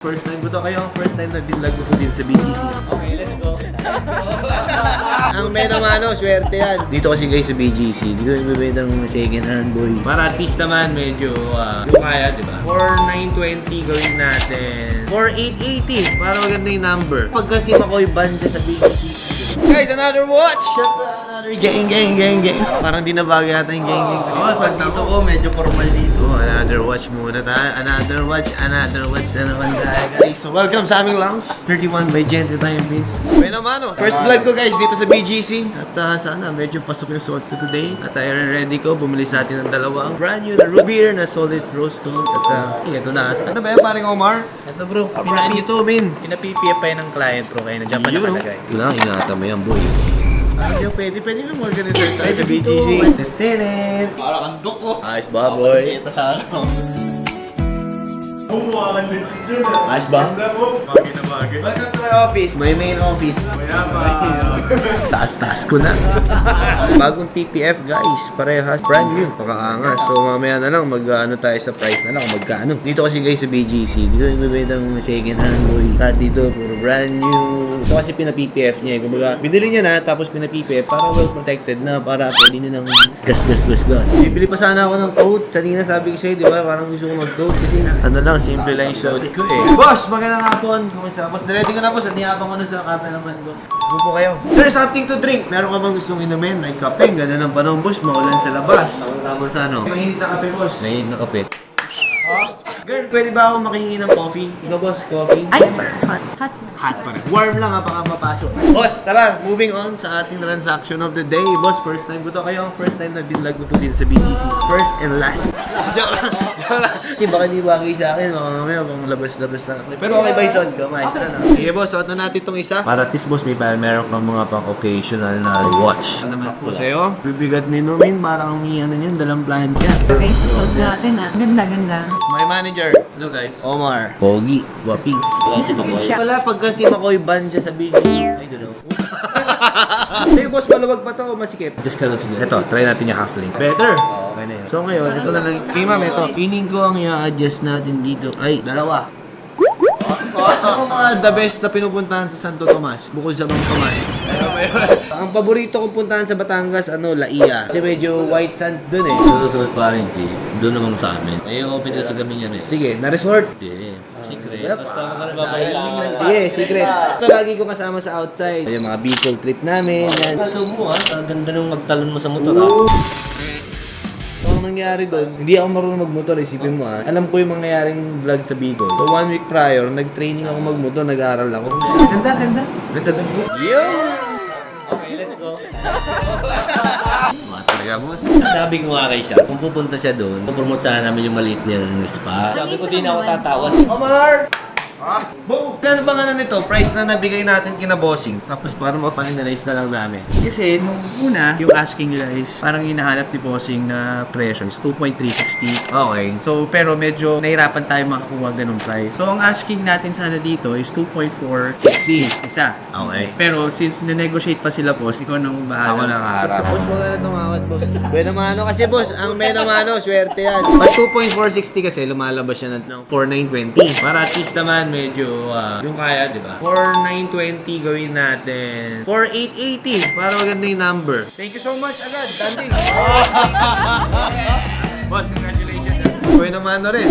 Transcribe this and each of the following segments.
First time ko to, kayo ang first time na binlog ko din sa BGC. Okay, let's go. Ang meno-mano, swerte yan. Dito kasi guys sa BGC, dito nagbibenta ng second hand boy. Para at least naman medyo yung kaya, di ba? 4,920 gawin natin. 4,880 para maganda yung number. Pagka si Makoy Band sa BGC. Guys, another watch! Another gang. Parang di na bagay yata yung gang. Pag dito ko, medyo formal dito. Another watch muna tayo. Another watch na naman tayo guys. So welcome sa aming lounge. 31 by Gente tayo, Vince. Meno-mano. First vlog ko guys dito sa BGC. At sana medyo pasok yung suot ko today. At ready ko. Bumili sa atin ng dalawang brand new na root beer na solid roast gold. At ito na. Ano ba yan paring Omar? Ito bro, Brand new to, min. pinapipia pa yun ng client bro, kaya nandiyan pa nakalagay. Kailangan ingatan mo yan, boy. Ano pwede mo mag-organize tayo sa BGC. Tenet. Para kang duk ko. Ayos ba, boy? Kasi ito sa ano. Ayos ba? Bagay na bagay. Welcome to my office. My main office. Taas-taas ko na. Bagong PPF guys. Parehas. Brand new. Pakaangas. So mamaya na lang mag-ano tayo sa price na lang. Magkano. Dito kasi guys sa BGC. Dito yung bibenta ng second hand boy. At dito puro brand new. Ito kasi pina-PPF niya. Kumbaga binili niya na tapos pina-PPF para well protected na. Para pwede niya ng gas. Bibili pa sana ako ng coat. Kanina sabi ko sa'yo, di ba? Parang gusto ko mag-coat. Kasi ano lang, simple lang yung suot ko eh. Boss, magandang hapon. Kumusta? Boss, naready ko na po. Sa niyabang ko na sa kape naman ko. Upo kayo. Sir, something to drink. Meron ka bang gustong inumin? Like kape. Ganda ng panahon, boss. Maulan sa labas. Tama sa ano? Mainit na kape, boss. Nainit na kape. Girl, pwede ba ako makihingi ng coffee? Ikaw, boss, coffee? Ay, sir. Hot. Hot pa rin. Warm lang ha, baka mapasok. Boss, tara, moving on sa ating transaction of the day. Boss, first time ko to. Kayo ang first time na binlog ko po din sa BGC. First and last. Joke lang. Kasi baka di bagay sa akin. Baka mamaya, baka labas-labas lang. Pero okay ba yung sound ko? Maayos na lang. Sige, boss, suot na natin itong isa. Para at least, boss, meron kang mga pang-occasional na watch. Ano naman po sa'yo? Bibigat ni Numin. Parang may ano niyan, dalang plant yan. Okay, susunod natin ah. Ganda. My manager. Hello guys. Omar. Pogi. Wapings. Gusto ko siya. Wala pagka si Makoy Band siya sa BGC. I don't know. Hey boss, maluwag pa to o masikip? Just ka lang sige. Ito, try natin yung half link. Better! Okay na yun. So ngayon, ito na lang. Okay ma'am, ito. Pining ko ang i-adjust natin dito. Ay, dalawa. Ako mga the best na pinupuntahan sa Santo Tomas, bukod sa Bang Tomas. Ang paborito kong puntahan sa Batangas, Laia. Kasi medyo white sand dun eh. Susunod pa rin, G. Doon naman sa amin. Ay, open na sa gamin yan eh. Sige, na-resort. Hindi. Secret. Yep. Basta makababayan. Sige, secret. Ito lagi ko kasama sa outside. Yung mga Bicol trip namin. Yan. Talo mo ha. Ang ganda nung magtalon mo sa motor ha. Ang nangyari doon, hindi ako marunong magmotor, isipin mo ha. Alam ko yung mangyayaring vlog sa Bicol. So 1 week prior, nag-training ako magmotor, nag-aaral ako. Ganda. Yo! Okay, let's go. Talaga, boss. Sabi ko nga kay siya, kung pupunta siya doon, pupromote sana namin yung maliit niya ng spa. Sabi ko di na ako tatawad. Omar! Bo! Ano ba nga nito? Price na nabigay natin kina bossing. Tapos para ma-finalize na lang namin. Kasi nung una, yung asking nila is parang hinahanap ni bossing na presyo is 2.360. Okay. So, pero medyo nahirapan tayo makakuha ganung price. So, ang asking natin sana dito is 2.460 isa. Okay. Pero since na-negotiate pa sila, boss, ikaw nang bahala. Ako nang harap. Boss, wala na tumawad, boss. Meno-mano kasi, boss. Ang meno-mano, swerte yan. Pag 2.460 kasi, lumalabas siya ng 4,920. Para at least naman, medyo yung kaya, di ba? 4,920 gawin natin. 4,880 para maganda yung number. Thank you so much agad. Dante. Boss, congratulations. Kuya naman rin.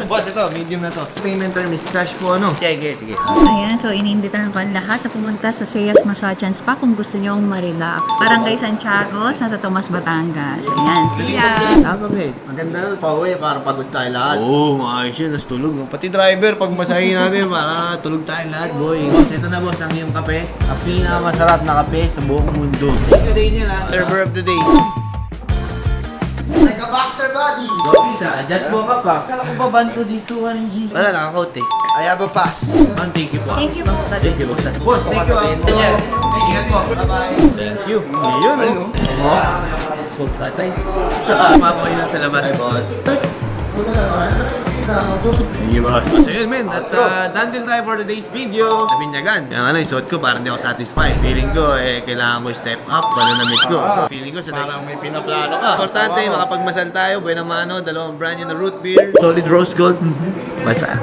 Boss, ito, medium na to. Payment term is cash po, ano? Sige. Ayan, so iniimbitahan ko ang lahat na pumunta sa Sayas Massage and Spa kung gusto nyo ma-relax. Barangay Santiago, Santo Tomas, Batangas. Ayan, see ya! Tama ba eh. Maganda. Pauwi para pagod tayo lahat. Oo, maayos yun. Nas tulog. Pati driver, pag masahin natin, para tulog tayo lahat, boy. Boss, ito na boss, ang iyong kape. Ang pinakamasarap na kape sa buong mundo. Thank you, Daniel ha. Server of the day. Like a boxer body. Pizza, just woke up ha. Kala ko ba banto dito, Warren? Wala, nakakote. I have a pass. Man, thank you po. Thank you po. Thank you, boss. Boss, thank you ha. Ingat po. Bye-bye. Thank you. Yun, oh. Tatay. Kumakoy na sa labas, boss. Thank you, boss. So yun, men. At done din tayo for today's video. Nabinyagan. Yung yung suot ko, parang di ako satisfied. Feeling ko, kailangan ko step up. Pananamit ko. So, feeling ko sa next... Parang may pinaplano ka. Importante, makapagmasal tayo. Buena mano, dalawang brand new na root beer. Solid rose gold. Basa.